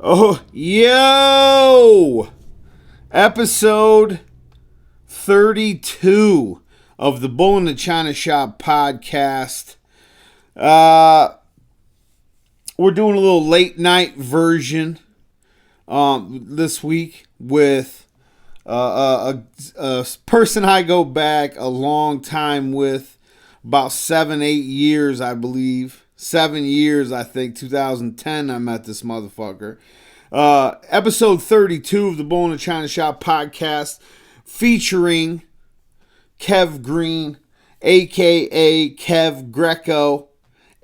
Oh, yo! Episode 32 of the Bull-NA-ChinaShop podcast. We're doing a little late night version this week with a person I go back a long time with, about 7-8 years, I believe. 7 years, I think. 2010, I met this motherfucker. Episode 32 of the Bull-NA-ChinaShop podcast featuring Kev Green, a.k.a. Kev Greco,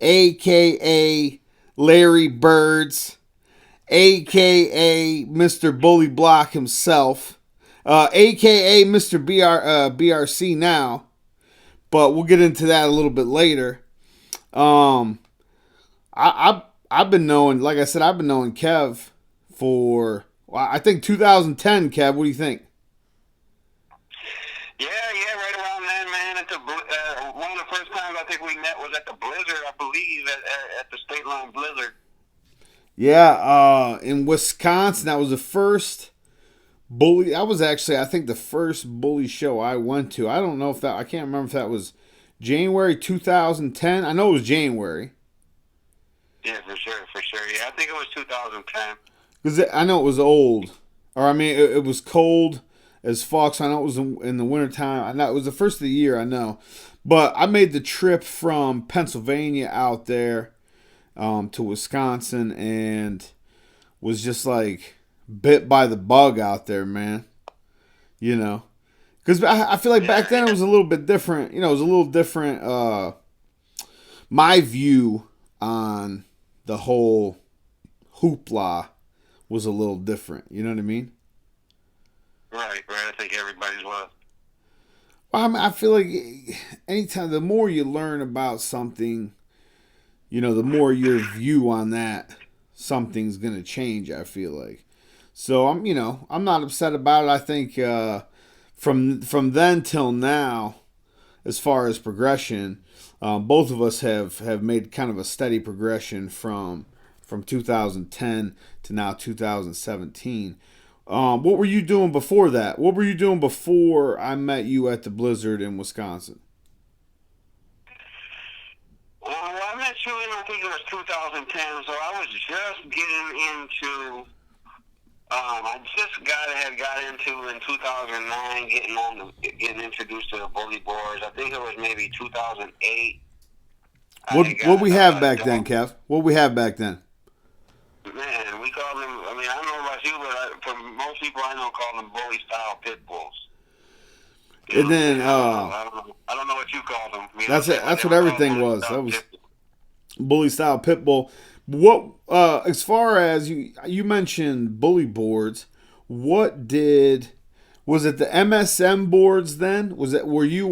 a.k.a. Larry Birds, a.k.a. Mr. Bully Block himself, a.k.a. Mr. BRC now, but we'll get into that a little bit later. I've been knowing, like I said, I've been knowing Kev for, I think 2010. Kev, what do you think? Yeah, right around then, man. At the one of the first times I think we met was at the Blizzard, I believe, at the State Line Blizzard. Yeah, in Wisconsin. That was the first bully. That was actually, I think, the first bully show I went to. I don't know if that, I can't remember if that was January 2010. I know it was January. Yeah, for sure. Yeah, I think it was 2010. Because I know it was old. Or, I mean, it was cold as fuck, so I know it was in the wintertime. I know it was the first of the year, I know. But I made the trip from Pennsylvania out there to Wisconsin and was just like bit by the bug out there, man. You know? Because I feel like back then it was a little bit different. You know, it was a little different. My view on the whole hoopla was a little different. You know what I mean? Right. I think everybody's was. Well, I mean, I feel like anytime, the more you learn about something, you know, the more your view on that something's gonna change. I feel like. So I'm not upset about it. I think from then till now, as far as progression, both of us have made kind of a steady progression from 2010 to now 2017. What were you doing before that? What were you doing before I met you at the Blizzard in Wisconsin? Well, I met you in, I think it was 2010, so I was just getting into, I just had got into in 2009, getting introduced to the bully boards. I think it was maybe 2008. What we have back then, Kev? What we have back then? Man, we call them, I mean, I don't know about you, but for most people I know call them bully-style pit bulls. And then, I don't know what you call them. You that's know, it. That's what everything was. That was bully-style pit bull. What, as far as you mentioned bully boards, was it the MSM boards then? Were you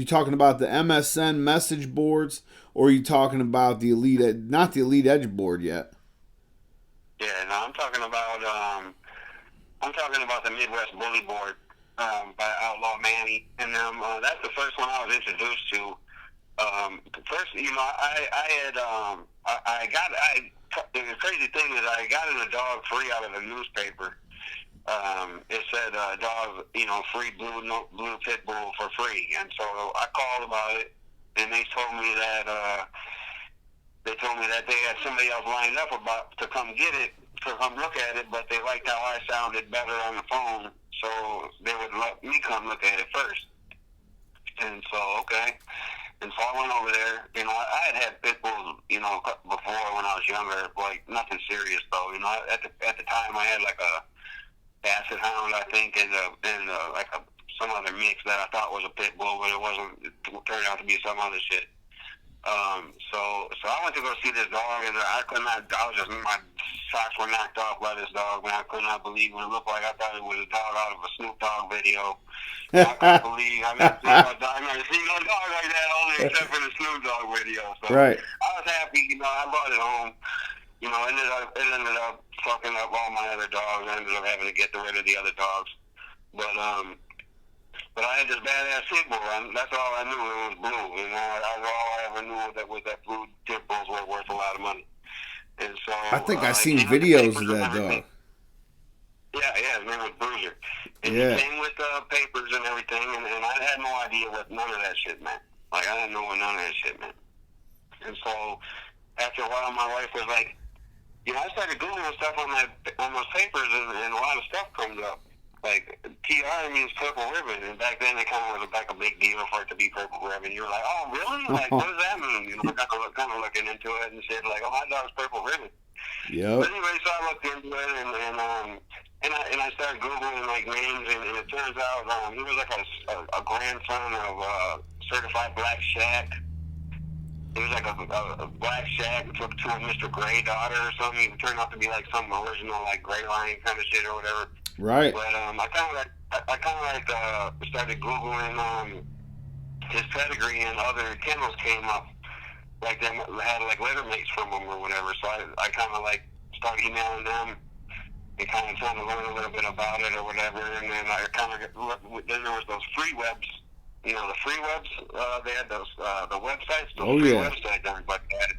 talking about the MSN message boards, or are you talking about the not the Elite Edge board yet? Yeah, no, I'm talking about the Midwest Bully Board by Outlaw Manny, and that's the first one I was introduced to. First, you know, the crazy thing is I got in a dog free out of the newspaper. It said dog, you know, free blue pit bull for free, and so I called about it, and they told me that. They had somebody else lined up to come get it, to come look at it, but they liked how I sounded better on the phone, so they would let me come look at it first. And so, okay. And so I went over there. You know, I had pit bulls, you know, before when I was younger, like nothing serious though. You know, at the time I had like a basset hound, I think, and some other mix that I thought was a pit bull, but it wasn't. It turned out to be some other shit. So I went to go see this dog, and my socks were knocked off by this dog, man. I could not believe what it looked like. I thought it was a dog out of a Snoop Dogg video. I couldn't believe I've never seen no dog like that, only except for the Snoop Dogg video. So Right. I was happy, you know. I brought it home. You know, it ended up fucking up all my other dogs. I ended up having to get rid of the other dogs. But I had this badass pit bull, and that's all I knew. It was blue. You know, that's all I ever knew, that blue pit bulls were worth a lot of money. And so I think I it seen came with the videos papers of and that everything. dog. Yeah, his name was Bruiser. And he Yeah. came with papers and everything, and I had no idea what none of that shit meant. Like, I didn't know what none of that shit meant. And so, after a while, my wife was like, I started Googling stuff on those papers, and a lot of stuff comes up. Like, PR means purple ribbon, and back then it kind of was like a big deal for it to be purple ribbon. You were like, oh, really? Like, what does that mean? Kind of looking into it and said, like, oh, I thought it was purple ribbon. Yep. But anyway, so I looked into it, and I started Googling, like, names, and it turns out he was like a grandson of Certified Black Shack. He was like a Black Shack took to a Mr. Gray daughter or something. He turned out to be like some original, like, Gray Line kind of shit or whatever. Right. But I kind of started Googling his pedigree, and other kennels came up. Like, they had, like, litter mates from him or whatever. So I kind of, like, started emailing them and kind of trying to learn a little bit about it or whatever. And then I kind of then there was those free webs. The free webs, they had those, the websites, those free websites everybody had.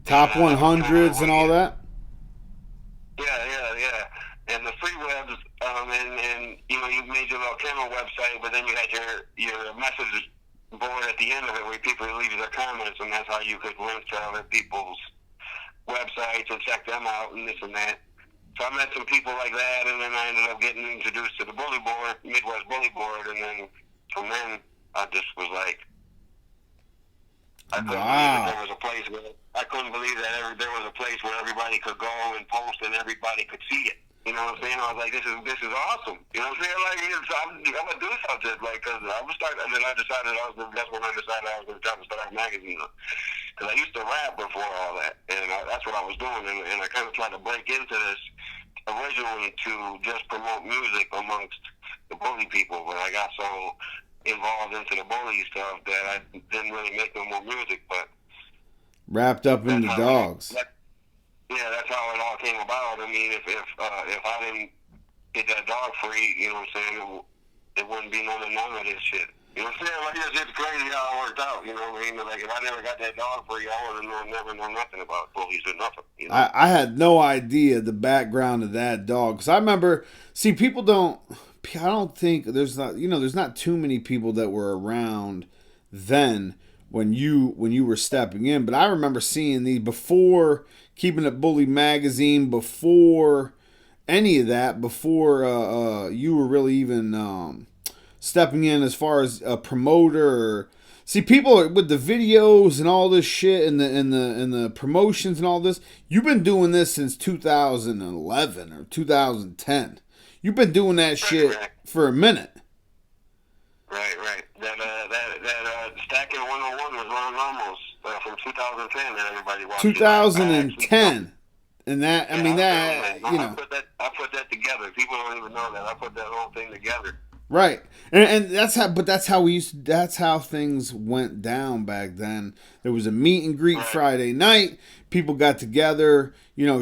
Top 100s and all that? Yeah. And the free webs, and you made your little kennel website, but then you had your message board at the end of it where people leave their comments, and that's how you could link to other people's websites and check them out and this and that. So I met some people like that, and then I ended up getting introduced to the bully board, Midwest Bully Board, and then from then I just was like, I couldn't believe that there was a place where there was a place where everybody could go and post and everybody could see it. You know what I'm saying? I was like, this is awesome. You know what I'm saying? Like, I'm gonna do something. Like, cause I was starting, and then that's when I decided I was gonna try to start a magazine. Cause I used to rap before all that, and that's what I was doing. And I kind of tried to break into this originally to just promote music amongst the bully people, but I got so involved into the bully stuff that I didn't really make no more music. But wrapped up in the dogs. That's how it all came about. I mean, if I didn't get that dog free, you know what I'm saying, it wouldn't be none of this shit. You know what I'm saying? Like, it's crazy how it worked out. You know what I mean? Like, if I never got that dog free, I would have never known nothing about bullies or nothing. You know? I had no idea the background of that dog. Because I remember, people don't. I don't think there's not too many people that were around then when you were stepping in. But I remember seeing these before Keeping It Bully magazine, before any of that, before you were really even stepping in as far as a promoter. See, people with the videos and all this shit and the promotions and all this. You've been doing this since 2011 or 2010. You've been doing that shit for a minute. Right. That Stacking 101 was Ron Ramos from 2010 that everybody watched. 2010. And that, I put that together. People don't even know that. I put that whole thing together. Right. And that's how things went down back then. There was a meet and greet Friday night. People got together,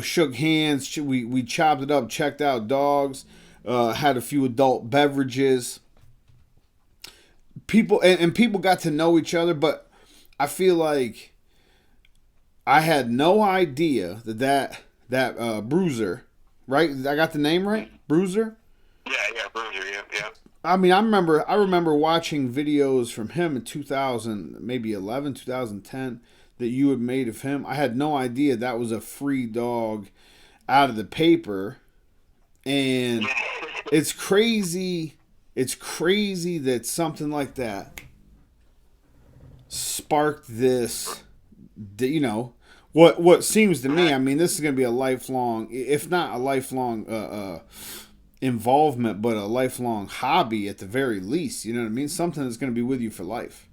shook hands. We chopped it up, checked out dogs, had a few adult beverages. People got to know each other, but I feel like I had no idea that Bruiser, right? I got the name right? Bruiser? Yeah, Bruiser, yeah. I mean, I remember watching videos from him in 2000, maybe 11, 2010 that you had made of him. I had no idea that was a free dog out of the paper. And it's crazy. It's crazy that something like that sparked this, what seems to me, I mean, this is going to be a lifelong, if not a lifelong involvement, but a lifelong hobby at the very least. You know what I mean? Something that's going to be with you for life.